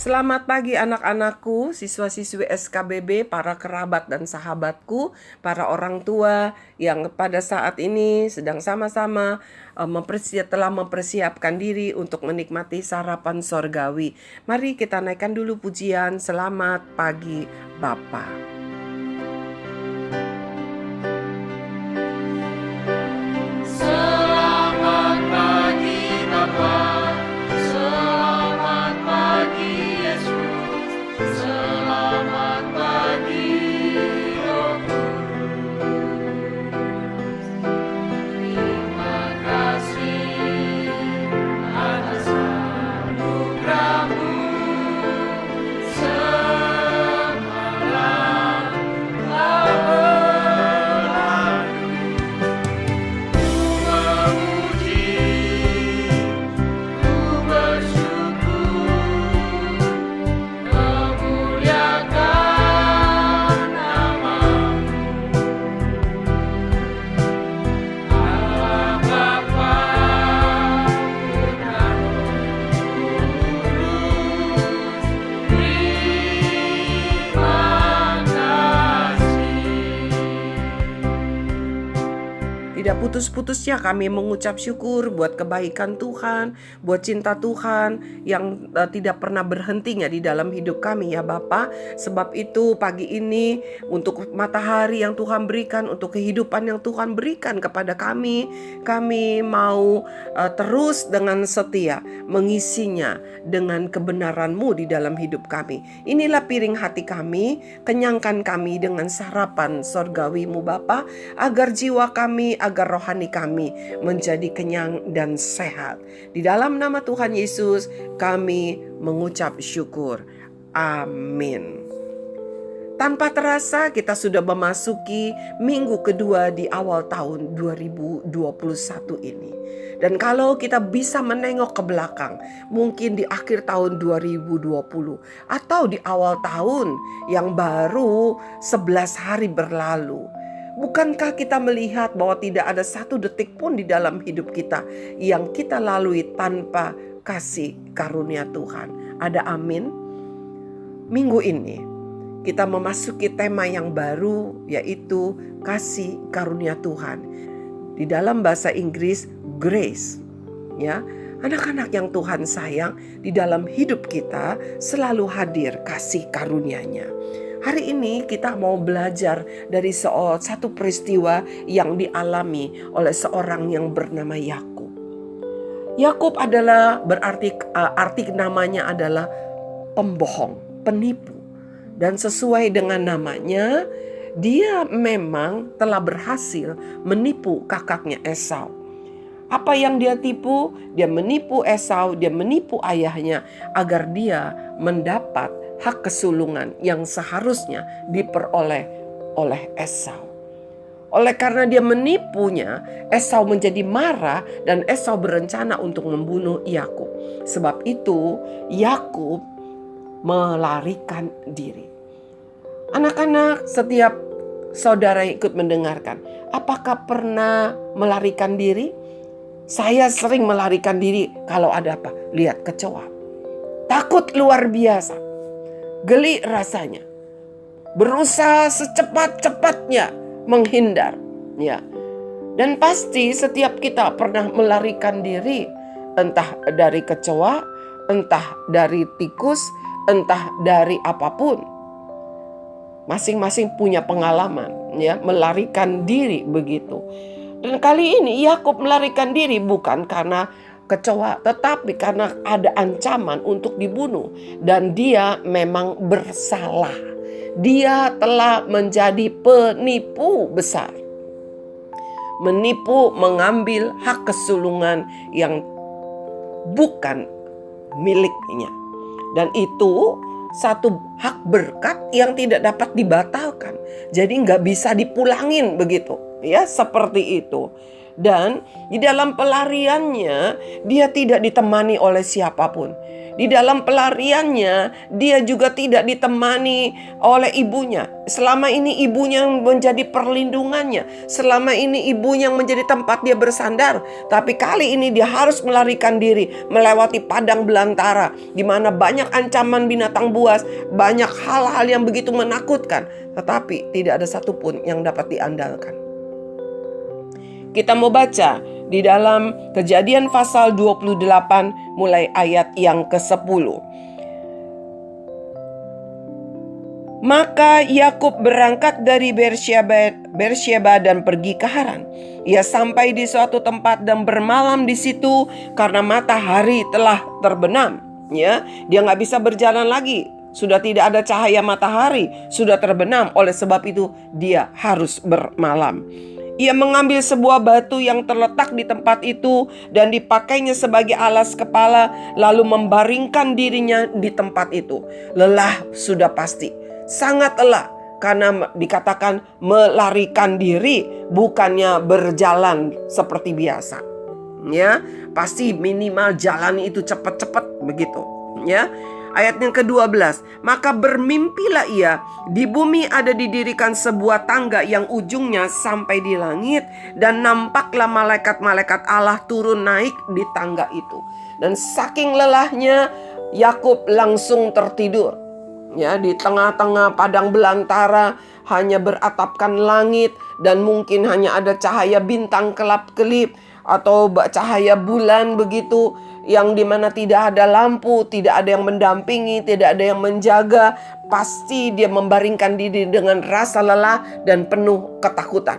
Selamat pagi anak-anakku, siswa-siswi SKBB, para kerabat dan sahabatku, para orang tua yang pada saat ini sedang sama-sama telah mempersiapkan diri untuk menikmati sarapan sorgawi. Mari kita naikkan dulu pujian Selamat Pagi Bapa. Selamat pagi Bapa, selamat pagi Yesus, selamat pagi Roh Kudus. Terima kasih atas anugerah-Mu semalam telah berlalu. Memuji, ku bersyukur, memuliakan nama-Mu. Allah Bapa, Putra, Roh Kudus, terima kasih. Tidak putus-putusnya kami mengucap syukur buat kebaikan Tuhan, buat cinta Tuhan yang tidak pernah berhentinya di dalam hidup kami ya Bapa. Sebab itu pagi ini untuk matahari yang Tuhan berikan, untuk kehidupan yang Tuhan berikan kepada kami mau terus dengan setia mengisinya dengan kebenaran-Mu di dalam hidup kami. Inilah piring hati kami, kenyangkan kami dengan sarapan sorgawi-Mu Bapa, agar jiwa kami, agar rohani kami menjadi kenyang dan sehat. Di dalam nama Tuhan Yesus kami mengucap syukur. Amin. Tanpa terasa kita sudah memasuki minggu kedua di awal tahun 2021 ini. Dan kalau kita bisa menengok ke belakang, mungkin di akhir tahun 2020 atau di awal tahun yang baru 11 hari berlalu, bukankah kita melihat bahwa tidak ada satu detik pun di dalam hidup kita yang kita lalui tanpa kasih karunia Tuhan? Ada amin? Minggu ini kita memasuki tema yang baru, yaitu kasih karunia Tuhan. Di dalam bahasa Inggris, grace. Ya, anak-anak yang Tuhan sayang, di dalam hidup kita selalu hadir kasih karunia-Nya. Hari ini kita mau belajar dari satu peristiwa yang dialami oleh seorang yang bernama Yakub. Yakub adalah arti namanya adalah pembohong, penipu. Dan sesuai dengan namanya, dia memang telah berhasil menipu kakaknya Esau. Apa yang dia tipu? Dia menipu Esau, dia menipu ayahnya agar dia mendapat hak kesulungan yang seharusnya diperoleh oleh Esau. Oleh karena dia menipunya, Esau menjadi marah dan Esau berencana untuk membunuh Yakub. Sebab itu Yakub melarikan diri. Anak-anak, setiap saudara yang ikut mendengarkan, apakah pernah melarikan diri? Saya sering melarikan diri kalau ada apa? Lihat kecoa. Takut luar biasa. Geli rasanya. Berusaha secepat-cepatnya menghindar. Ya. Dan pasti setiap kita pernah melarikan diri. Entah dari kecoa, entah dari tikus, entah dari apapun. Masing-masing punya pengalaman ya, melarikan diri begitu. Dan kali ini Yakub melarikan diri bukan karena kecoa, tetapi karena ada ancaman untuk dibunuh. Dan dia memang bersalah. Dia telah menjadi penipu besar. Menipu, mengambil hak kesulungan yang bukan miliknya. Dan itu satu hak berkat yang tidak dapat dibatalkan. Jadi nggak bisa dipulangin begitu. Ya, seperti itu. Dan di dalam pelariannya dia tidak ditemani oleh siapapun. Di dalam pelariannya, dia juga tidak ditemani oleh ibunya. Selama ini ibunya yang menjadi perlindungannya. Selama ini ibunya yang menjadi tempat dia bersandar. Tapi kali ini dia harus melarikan diri, melewati padang belantara, di mana banyak ancaman binatang buas, banyak hal-hal yang begitu menakutkan. Tetapi tidak ada satupun yang dapat diandalkan. Kita mau baca di dalam Kejadian pasal 28 mulai ayat yang ke-10. Maka Yakub berangkat dari Beersheba dan pergi ke Haran. Ia sampai di suatu tempat dan bermalam di situ karena matahari telah terbenam. Ya, dia nggak bisa berjalan lagi. Sudah tidak ada cahaya matahari, sudah terbenam. Oleh sebab itu dia harus bermalam. Ia mengambil sebuah batu yang terletak di tempat itu dan dipakainya sebagai alas kepala, lalu membaringkan dirinya di tempat itu. Lelah sudah pasti, sangat lelah, karena dikatakan melarikan diri, bukannya berjalan seperti biasa. Ya, pasti minimal jalan itu cepat-cepat begitu. Ya. Ayat yang ke-12, maka bermimpilah ia, di bumi ada didirikan sebuah tangga yang ujungnya sampai di langit, dan nampaklah malaikat-malaikat Allah turun naik di tangga itu. Dan saking lelahnya, Yakub langsung tertidur. Ya, di tengah-tengah padang belantara hanya beratapkan langit dan mungkin hanya ada cahaya bintang kelap-kelip atau cahaya bulan begitu, yang dimana tidak ada lampu, tidak ada yang mendampingi, tidak ada yang menjaga. Pasti dia membaringkan diri dengan rasa lelah dan penuh ketakutan.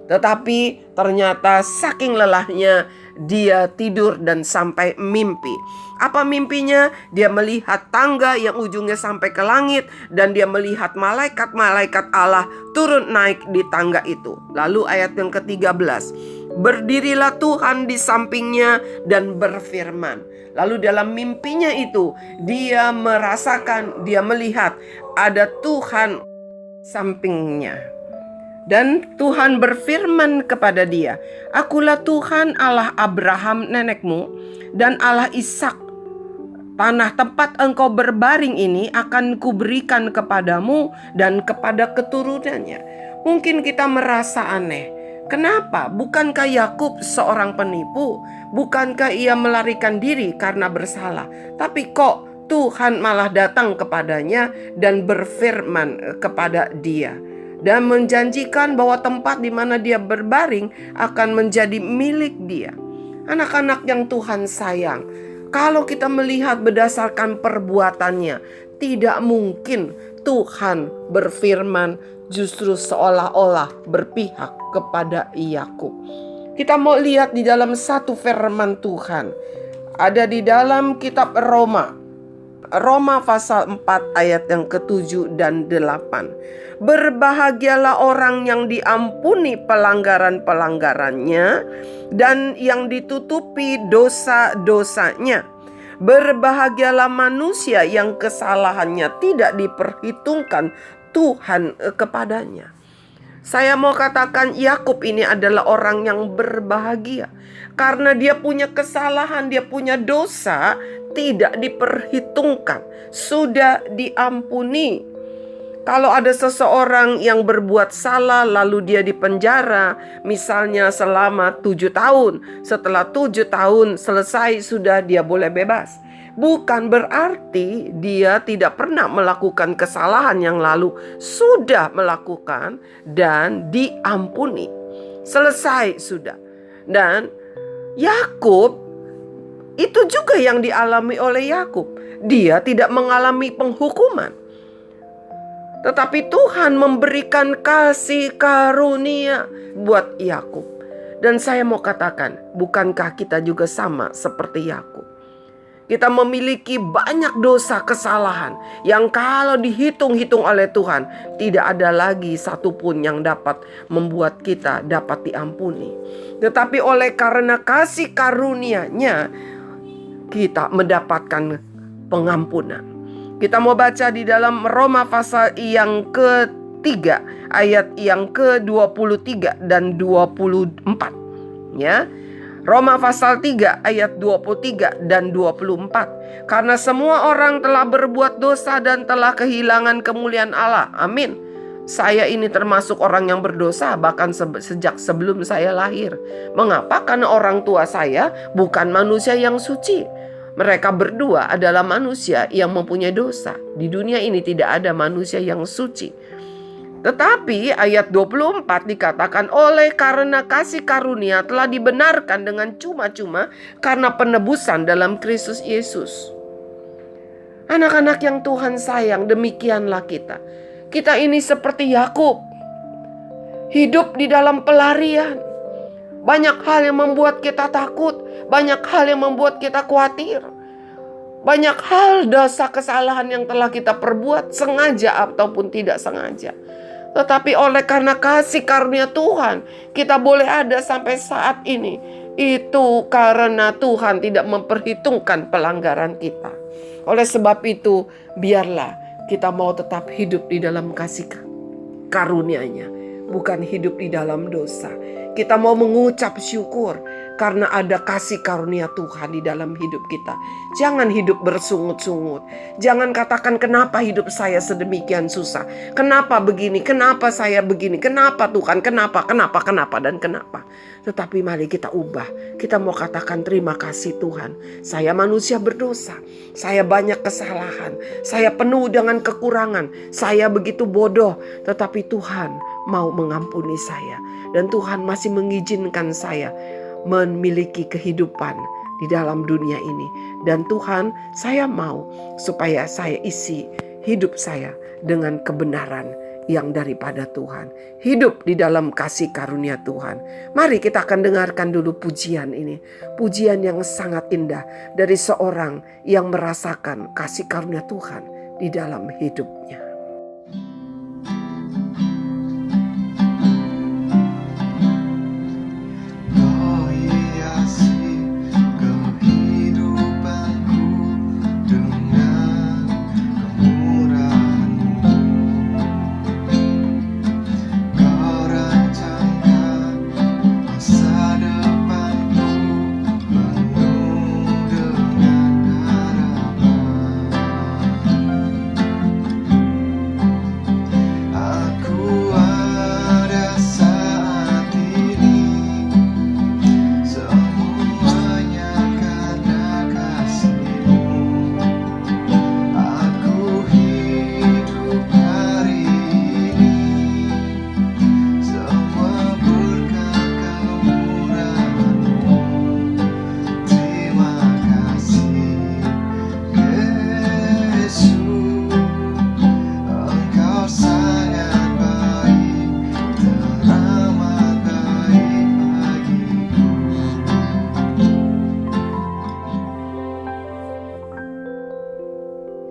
Tetapi ternyata saking lelahnya dia tidur dan sampai mimpi. Apa mimpinya? Dia melihat tangga yang ujungnya sampai ke langit, dan dia melihat malaikat-malaikat Allah turun naik di tangga itu. Lalu ayat yang ke-13. Berdirilah Tuhan di sampingnya dan berfirman. Lalu dalam mimpinya itu dia merasakan, dia melihat ada Tuhan sampingnya. Dan Tuhan berfirman kepada dia, Akulah Tuhan Allah Abraham nenekmu dan Allah Ishak. Tanah tempat engkau berbaring ini akan kuberikan kepadamu dan kepada keturunannya. Mungkin kita merasa aneh. Kenapa? Bukankah Yakub seorang penipu? Bukankah ia melarikan diri karena bersalah? Tapi kok Tuhan malah datang kepadanya dan berfirman kepada dia dan menjanjikan bahwa tempat di mana dia berbaring akan menjadi milik dia. Anak-anak yang Tuhan sayang, kalau kita melihat berdasarkan perbuatannya, tidak mungkin Tuhan berfirman justru seolah-olah berpihak kepada Yakub. Kita mau lihat di dalam satu firman Tuhan. Ada di dalam kitab Roma pasal 4 ayat yang ke-7 dan 8. Berbahagialah orang yang diampuni pelanggaran-pelanggarannya dan yang ditutupi dosa-dosanya. Berbahagialah manusia yang kesalahannya tidak diperhitungkan Tuhan kepadanya. Saya mau katakan Yakub ini adalah orang yang berbahagia. Karena dia punya kesalahan, dia punya dosa, tidak diperhitungkan, sudah diampuni. Kalau ada seseorang yang berbuat salah lalu dia dipenjara, misalnya selama 7 tahun. Setelah 7 tahun selesai sudah dia boleh bebas. Bukan berarti dia tidak pernah melakukan kesalahan yang lalu. Sudah melakukan dan diampuni. Selesai sudah. Dan Yakub, itu juga yang dialami oleh Yakub. Dia tidak mengalami penghukuman. Tetapi Tuhan memberikan kasih karunia buat Yakub. Dan saya mau katakan, bukankah kita juga sama seperti Yakub? Kita memiliki banyak dosa kesalahan yang kalau dihitung-hitung oleh Tuhan, tidak ada lagi satupun yang dapat membuat kita dapat diampuni. Tetapi oleh karena kasih karunia-Nya, kita mendapatkan pengampunan. Kita mau baca di dalam Roma pasal yang ke-3 ayat yang ke-23 dan 24. Ya. Roma pasal 3 ayat 23 dan 24. Karena semua orang telah berbuat dosa dan telah kehilangan kemuliaan Allah. Amin. Saya ini termasuk orang yang berdosa bahkan sejak sebelum saya lahir. Mengapa? Karena orang tua saya bukan manusia yang suci. Mereka berdua adalah manusia yang mempunyai dosa. Di dunia ini tidak ada manusia yang suci. Tetapi ayat 24 dikatakan, oleh karena kasih karunia telah dibenarkan dengan cuma-cuma karena penebusan dalam Kristus Yesus. Anak-anak yang Tuhan sayang, demikianlah kita. Kita ini seperti Yakub, hidup di dalam pelarian. Banyak hal yang membuat kita takut, banyak hal yang membuat kita khawatir. Banyak hal dosa kesalahan yang telah kita perbuat sengaja ataupun tidak sengaja. Tetapi oleh karena kasih karunia Tuhan, kita boleh ada sampai saat ini. Itu karena Tuhan tidak memperhitungkan pelanggaran kita. Oleh sebab itu, biarlah kita mau tetap hidup di dalam kasih karunia-Nya, bukan hidup di dalam dosa. Kita mau mengucap syukur karena ada kasih karunia Tuhan di dalam hidup kita. Jangan hidup bersungut-sungut. Jangan katakan, kenapa hidup saya sedemikian susah? Kenapa begini? Kenapa saya begini? Kenapa Tuhan? Kenapa? Dan kenapa? Tetapi mari kita ubah. Kita mau katakan, terima kasih Tuhan. Saya manusia berdosa. Saya banyak kesalahan. Saya penuh dengan kekurangan. Saya begitu bodoh. Tetapi Tuhan mau mengampuni saya. Dan Tuhan masih mengizinkan saya memiliki kehidupan di dalam dunia ini. Dan Tuhan, saya mau supaya saya isi hidup saya dengan kebenaran yang daripada Tuhan. Hidup di dalam kasih karunia Tuhan. Mari kita akan dengarkan dulu pujian ini. Pujian yang sangat indah dari seorang yang merasakan kasih karunia Tuhan di dalam hidupnya.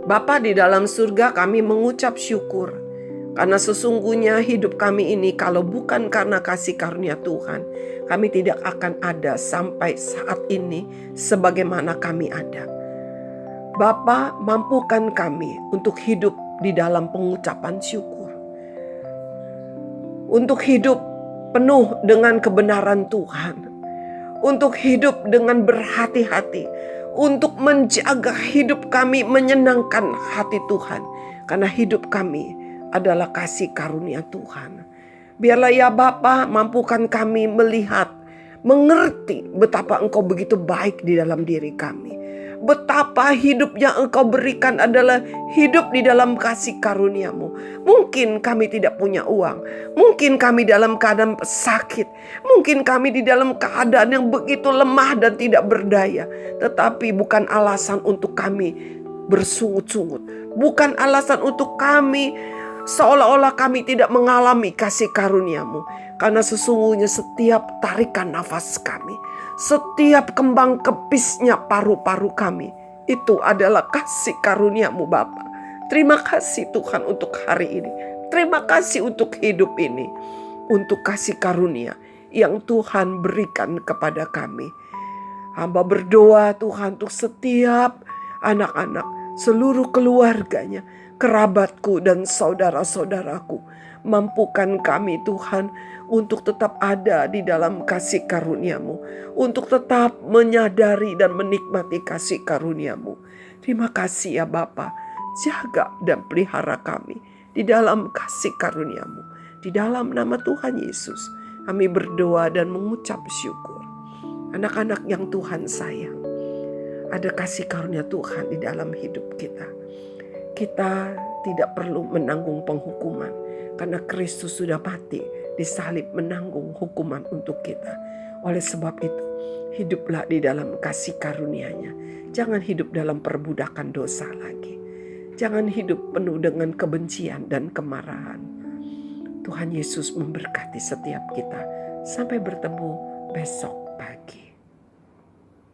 Bapa di dalam surga, kami mengucap syukur karena sesungguhnya hidup kami ini kalau bukan karena kasih karunia Tuhan, kami tidak akan ada sampai saat ini sebagaimana kami ada. Bapa, mampukan kami untuk hidup di dalam pengucapan syukur, untuk hidup penuh dengan kebenaran Tuhan, untuk hidup dengan berhati-hati, untuk menjaga hidup kami menyenangkan hati Tuhan. Karena hidup kami adalah kasih karunia Tuhan. Biarlah ya Bapa, mampukan kami melihat, mengerti betapa Engkau begitu baik di dalam diri kami. Betapa hidup yang Engkau berikan adalah hidup di dalam kasih karunia-Mu. Mungkin kami tidak punya uang. Mungkin kami dalam keadaan sakit. Mungkin kami di dalam keadaan yang begitu lemah dan tidak berdaya. Tetapi bukan alasan untuk kami bersungut-sungut. Bukan alasan untuk kami seolah-olah kami tidak mengalami kasih karunia-Mu. Karena sesungguhnya setiap tarikan nafas kami, setiap kembang kepisnya paru-paru kami, itu adalah kasih karunia-Mu Bapa. Terima kasih Tuhan untuk hari ini. Terima kasih untuk hidup ini. Untuk kasih karunia yang Tuhan berikan kepada kami. Hamba berdoa Tuhan untuk setiap anak-anak, seluruh keluarganya, kerabatku dan saudara-saudaraku. Mampukan kami Tuhan untuk tetap ada di dalam kasih karunia-Mu, untuk tetap menyadari dan menikmati kasih karunia-Mu. Terima kasih ya Bapa, jaga dan pelihara kami di dalam kasih karunia-Mu. Di dalam nama Tuhan Yesus, kami berdoa dan mengucap syukur. Anak-anak yang Tuhan sayang, ada kasih karunia Tuhan di dalam hidup kita. Kita tidak perlu menanggung penghukuman karena Kristus sudah mati di salib menanggung hukuman untuk kita. Oleh sebab itu, hiduplah di dalam kasih karunia-Nya. Jangan hidup dalam perbudakan dosa lagi. Jangan hidup penuh dengan kebencian dan kemarahan. Tuhan Yesus memberkati setiap kita. Sampai bertemu besok pagi.